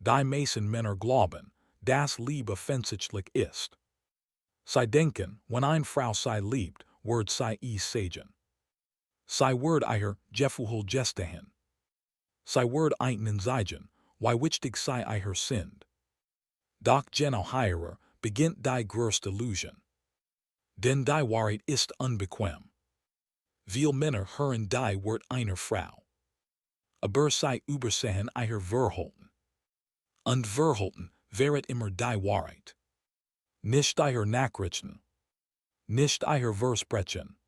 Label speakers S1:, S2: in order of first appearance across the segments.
S1: Die meisten Männer glauben, das Liebe offensichtlich ist. Sie denken, wenn eine Frau sie liebt, wird sie es sagen. Sie wird ihr Gefühl gestehen. Sie wird ihnen sagen, wie wichtig sie ihr sind. Doch genau hierer beginnt die größte Illusion. Denn die Wahrheit ist unbequem. Viele Männer hören die Wort einer Frau. Aber sie übersehen ihr Verhalten. Und Verhalten wäret immer die Wahrheit. Nicht ihr Nachrichten. Nicht ihr Versprechen.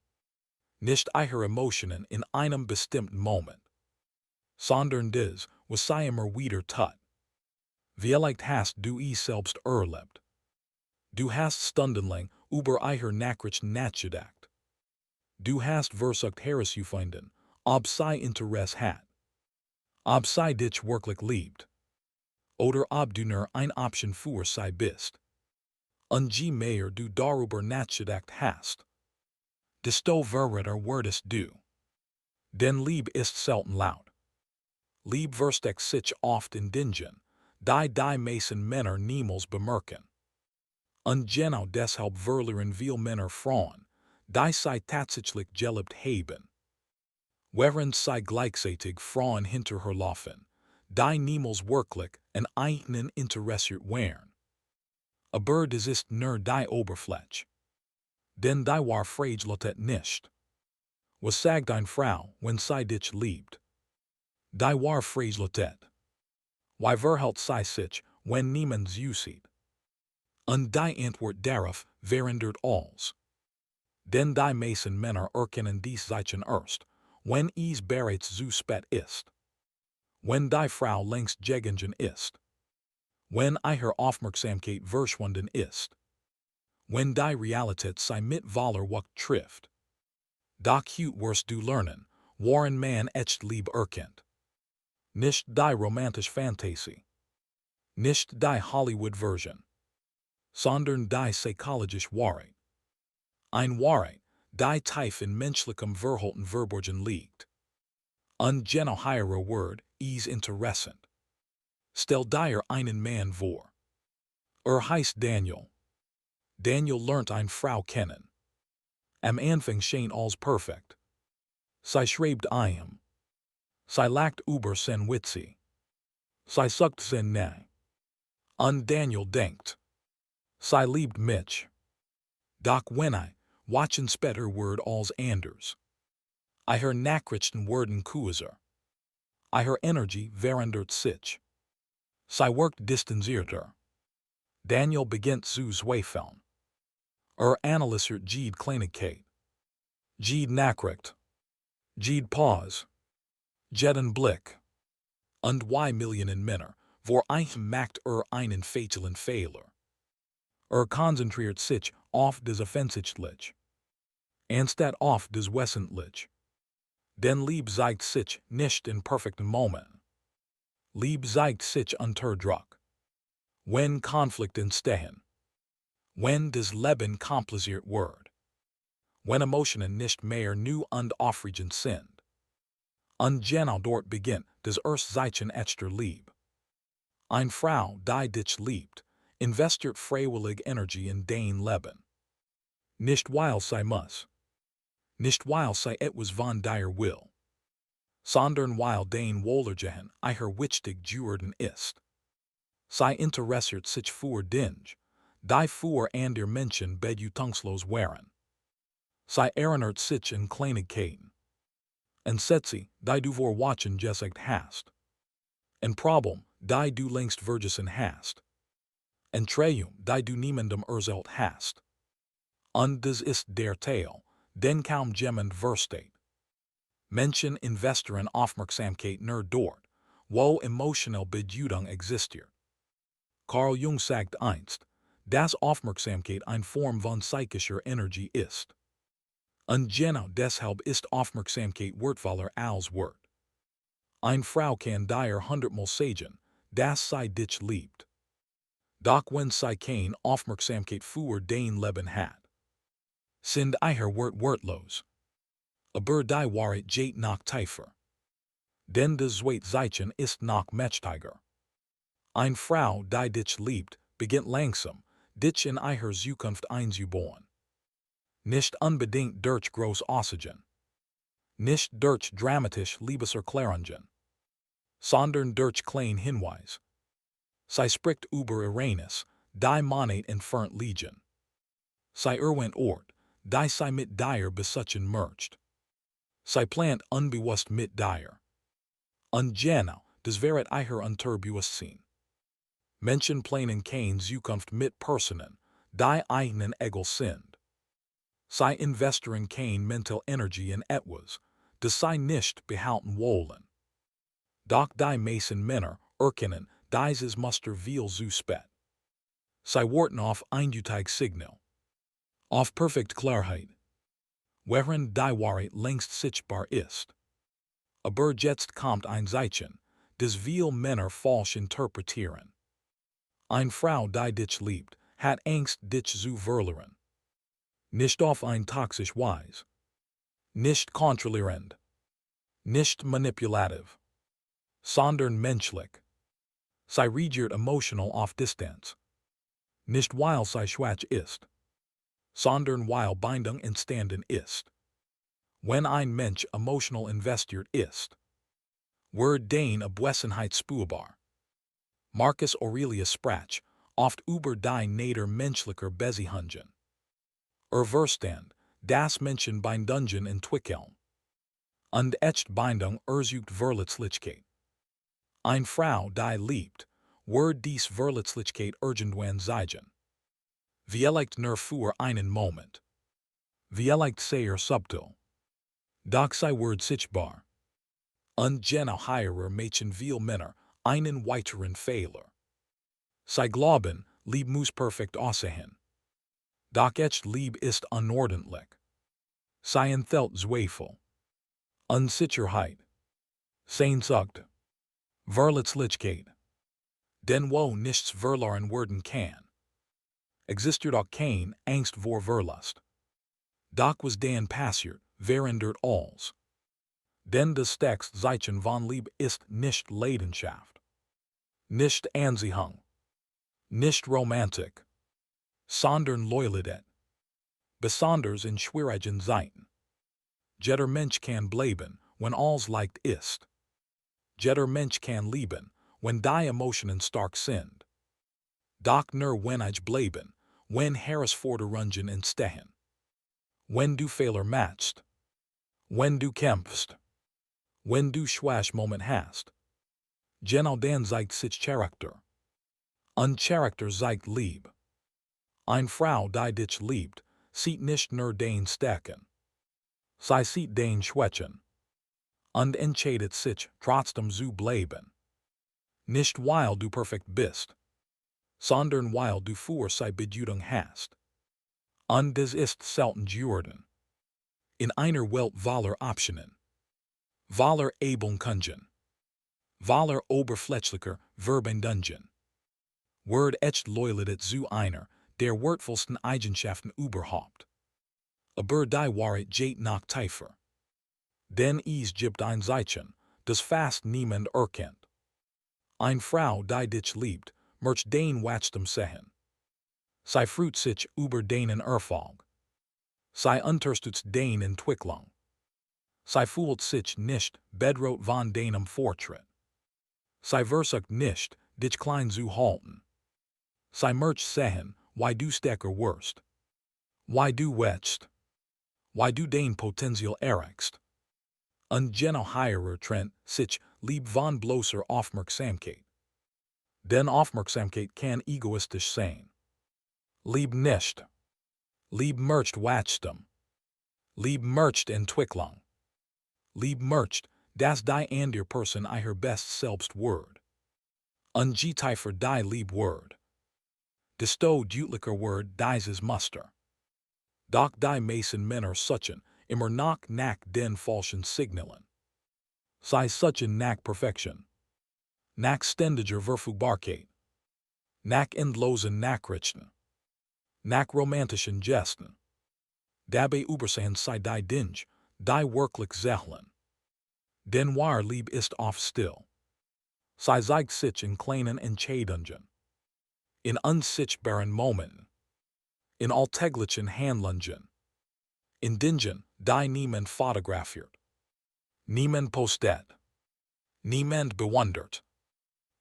S1: Nicht ihre Emotionen in einem bestimmten Moment. Sondern das, was sie immer wieder tut. Vielleicht hast du es selbst erlebt. Du hast stundenlang über ihre Nachrichten nachgedacht. Du hast versucht herauszufinden, ob sie Interesse hat. Ob sie dich wirklich liebt. Oder ob du nur eine Option für sie bist. Und je mehr du darüber nachgedacht hast, desto verräter wurdest du. Denn Liebe ist selten laut. Liebe versteckt sich oft in Dingen, die meisten Männer niemals bemerken. Und genau deshalb verlieren viele Männer Frauen, die sie tatsächlich geliebt haben. Während sie gleichzeitig Frauen hinterherlaufen, die niemals wirklich an ihnen interessiert wären. Aber das ist nur die Oberfläche. Denn die wahre Frage lautet nicht. Was sagt eine Frau, wenn sie dich liebt? Die wahre Frage lautet. Wie verhält sie sich, wenn niemand sie sieht? Und die Antwort darauf verändert alles. Denn die meisten Männer erkennen dies Zeichen erst, wenn es bereits zu spät ist. Wenn die Frau längst gegangen ist. Wenn ihre Aufmerksamkeit verschwunden ist. Wenn die Realität sie mit voller Wucht trifft. Doch heute wirst du lernen, woran man echte Liebe erkennt. Nicht die romantische Fantasie. Nicht die Hollywood-Version. Sondern die psychologische Wahrheit. Eine Wahrheit, die tief in menschlichem Verhalten verborgen liegt. Und genau hierer Wort ist interessant. Stell dir einen Mann vor. Heißt Daniel. Daniel lernt eine Frau kennen. Am Anfang schien alles perfekt. Sie schreibt ihm. Sie lacht über sein Witze. Sie sucht sein Nähe. Und Daniel denkt. Sie liebt mich. Doch wenn watchen später wird alles anders. Ihre Nachrichten werden kürzer. Ihre Energie verändert sich. Sie wirkt distanzierter. Daniel beginnt zu zweifeln. Analysiert jede Kleinigkeit. Jede Nachricht. Jede Pause. Jeden Blick. Und wie Millionen Männer, vor macht einen fatalen Fehler. Konzentriert sich auf das Offensichtliche. Anstatt auf das Wesentliche. Denn Liebe zeigt sich nicht in perfekten Momenten. Liebe zeigt sich unter Druck. Wenn Konflikt entstehen. Wenn das Leben kompliziert wird. Wenn Emotionen nicht mehr nu und aufregend sind. Und genau dort beginnt das erste Zeichen echter Liebe. Eine Frau, die dich liebt, investiert freiwillig Energie in dein Leben. Nicht weil sie muss. Nicht weil sie etwas von dir will. Sondern weil dein Wohlergehen ihr wichtig geworden ist. Sie interessiert sich für Dinge, die für andere Menschen bedeutungslos waren. Sie erinnert sich in Kleinigkeiten. En Sätze, die du vor watchen gesagt hast. Ein Problem, die du längst vergessen hast. Ein Traum, die du niemandem erzählt hast. Und das ist der Teil, den kaum jemand versteht. Menschen investieren Aufmerksamkeit nur dort, wo emotionelle Bedeutung existiert. Carl Jung sagt einst, dass Aufmerksamkeit eine Form von psychischer Energie ist. Und genau deshalb ist Aufmerksamkeit wertvoller als Wort. Eine Frau kann dir 100-mal sagen, dass sie dich liebt. Doch wenn sie keine Aufmerksamkeit für dein Leben hat, sind ihr Wort wertlos. Aber die Wahrheit geht noch tiefer. Denn das zweite Zeichen ist noch mächtiger. Eine Frau, dich liebt, beginnt langsam, dich in ihrer Zukunft einzubauen. Nicht unbedingt durch groß Oxygen. Nicht durch dramatisch Liebeserklärungen. Sondern durch klein Hinweis. Sie spricht über Uranus, die Monat entfernt liegen. Sie erwähnt Ort, die sie mit dir besuchen mercht. Sie plant unbewusst mit dir. Und genau, das wäret ihr Unterbewusstsein. Menschen planen keine Zukunft mit Personen, die ihnen egal sind. Sie investieren keine mental Energie in etwas, das sie nicht behalten wollen. Doch die meisten Männer erkennen dieses Muster viel zu spät. Sie warten auf eindeutig Signal. Auf perfekt Klarheit. Während die Wahrheit längst sichtbar ist. Aber jetzt kommt ein Zeichen, das viele Männer falsch interpretieren. Eine Frau, die dich liebt, hat Angst, dich zu verlieren. Nicht auf ein toxisch Weise. Nicht kontrollierend. Nicht manipulativ. Sondern menschlich. Sie reagiert emotional auf Distanz. Nicht weil sie schwach ist. Sondern weil Bindung entstanden ist. Wenn ein Mensch emotional investiert ist. Wird dein Abwesenheit spürbar. Marcus Aurelius sprach oft über die Nader menschlicher Beziehungen. Verstand, das Menschen Bindungen entwickeln. Und echte Bindung ersucht Verletzlichkeit. Eine Frau, die liebt, wird dies Verletzlichkeit irgendwann zeigen. Vielleicht nur für einen Moment. Vielleicht sehr subtil. Doch sie wird sichtbar. Und genau hierer Mädchen viel Männer einen weiteren Fehler. Sie glauben, Liebe muss perfekt aussehen. Doch echt Liebe ist unordentlich. Sie enthält Zweifel. Unsicherheit. Sehnsucht. Verletzlichkeit. Denn wo nichts verloren werden kann. Existiert auch keine Angst vor Verlust. Doch was dann passiert, verändert alles. Denn das stärkste Zeichen von Liebe ist nicht Leidenschaft. Nicht Anziehung. Nicht Romantik. Sondern Loyalität. Besonders in schwierigen Zeiten. Jeder Mensch kann bleiben, wenn alles leicht ist. Jeder Mensch kann lieben, wenn die Emotionen stark sind. Doch nur wenn ich bleiben, wenn Herausforderungen entstehen. Wenn du Fehler machst. Wenn du kämpfst. Wenn du Schwachmoment hast. Genau dann zeigt sich Charakter. Und Charakter zeigt Liebe. Eine Frau, die dich liebt, sieht nicht nur dein Stärken. Sie sieht dein Schwächen. Und entscheidet sich, trotzdem zu bleiben. Nicht weil du perfekt bist. Sondern weil du für sie Bedeutung hast. Und das ist selten geworden. In einer Welt voller Optionen. Voller Ablenkungen. Voller oberflächlicher Verbindungen. Wird echt Loyalität zu einer der wertvollsten Eigenschaften überhaupt. Aber die Wahrheit geht noch tiefer. Denn es gibt ein Zeichen, das fast niemand erkennt. Eine Frau, die dich liebt, möchte dein Wachstum sehen. Sie freut sich über deinen Erfolg. Sie unterstützt deine Entwicklung. Sie fühlt sich nicht bedroht von deinem Fortschritt. Sie versucht nicht, dich klein zu halten. Sie möchte sehen, wie du stärker wirst. Wie du wächst. Wie du dein Potenzial erreichst. Und genau hierer trennt sich Liebe von bloßer Aufmerksamkeit. Denn Aufmerksamkeit kann egoistisch sein. Liebe nicht. Liebe möchte Wachstum. Liebe möchte Entwicklung. Liebe möchte, dass die andere Person ihr best selbst wird. Und je tiefer die Liebe wird, desto deutlicher wird dieses Muster. Doch die meisten Männer suchen immer noch nach den falschen Signalen. Sie suchen nach Perfektion. Nach ständiger Verfügbarkeit. Nach endlosen Nachrichten. Nach romantischen Gesten. Dabei übersehen sie die Dinge, die wirklich zählen. Denn wahre Liebe ist oft still. Zij zeigt sich in kleinen entscheidungen. In unsichtbaren momenten. In alltäglichen handlungen. In dingen die niemand fotografiert. Niemand postet. Niemand bewundert.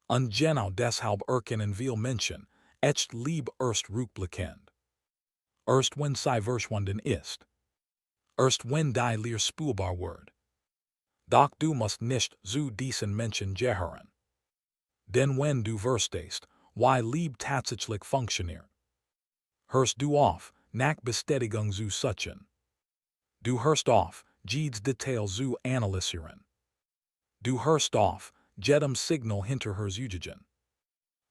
S1: Und genau deshalb erkennen veel Menschen, echt Liebe erst rückblickend. Erst wenn sie verschwunden ist. Erst wenn die Leer spürbar wird. Doch du musst nicht zu diesen Menschen gehören. Denn wenn du verstehst, wie Liebe tatsächlich funktioniert, hörst du auf, nach Bestätigung zu suchen. Du hörst auf, jedes Detail zu analysieren. Du hörst auf, jedem Signal hinterher zu jagen.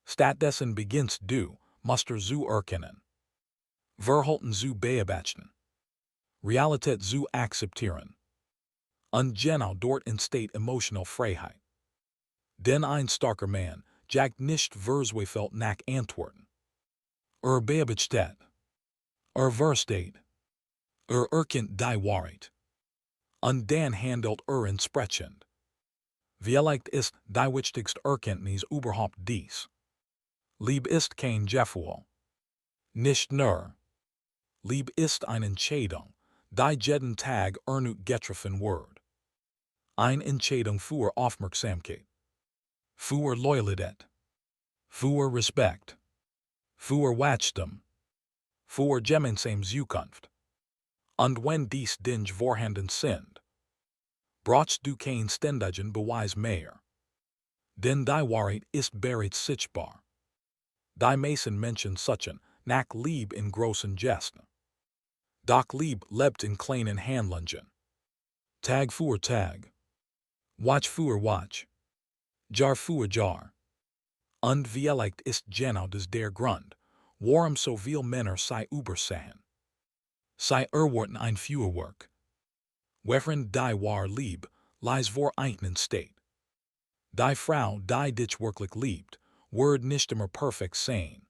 S1: Stattdessen beginnst du, Muster zu erkennen. Verhalten zu beobachten. Realität zu akzeptieren. Und genau dort entsteht emotional Freiheit. Denn ein starker Mann jagt nicht verzweifelt nach Antworten. Beobachtet. Versteht. Erkennt die Wahrheit. Und dann handelt entsprechend. Vielleicht ist die wichtigste Erkenntnis überhaupt dies. Liebe ist kein Gefühl. Nicht nur. Liebe ist eine Entscheidung, die jeden Tag getroffen wird. Eine Entscheidung für Aufmerksamkeit. Für Loyalität. Für Respekt. Für Wachstum. Für gemeinsame Zukunft. Und wenn dies Dinge vorhanden sind, brauchst du kein ständigen Beweis mehr. Denn die Wahrheit ist bereits sichtbar. Die meisten Menschen suchen nach Liebe in großen Gesten. Doch Liebe lebt in kleinen Handlungen. Tag für Tag. Watch für Watch. Jar für Jar. Und vielleicht ist genau das der Grund, warum so viele Männer sie übersehen. Sie erwarten ein Feuerwerk. Während die wahre Liebe lies vor einen steht. Die Frau, die dich wirklich liebt, wird nicht immer perfekt sein.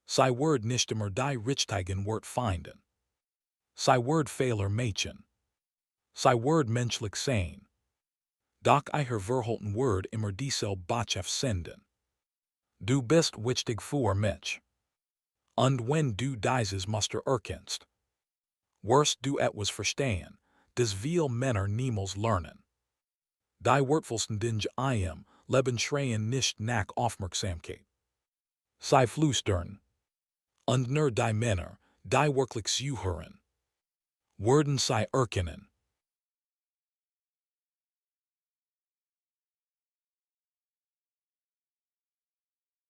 S1: Sie wird nicht immer die richtigen Wort finden. Sie wird Fehler machen. Sie wird menschlich sein. Doch ihr Verhalten wird immer dieselbe Botschaft senden. Du bist wichtig für mich. Und wenn du dieses Muster erkennst, wirst du etwas verstehen, das viele Männer niemals lernen. Die wertvollsten Dinge im Leben schreien nicht nach Aufmerksamkeit. Sie flüstern. Und nur die Männer, die wirklich zuhören, werden sie erkennen.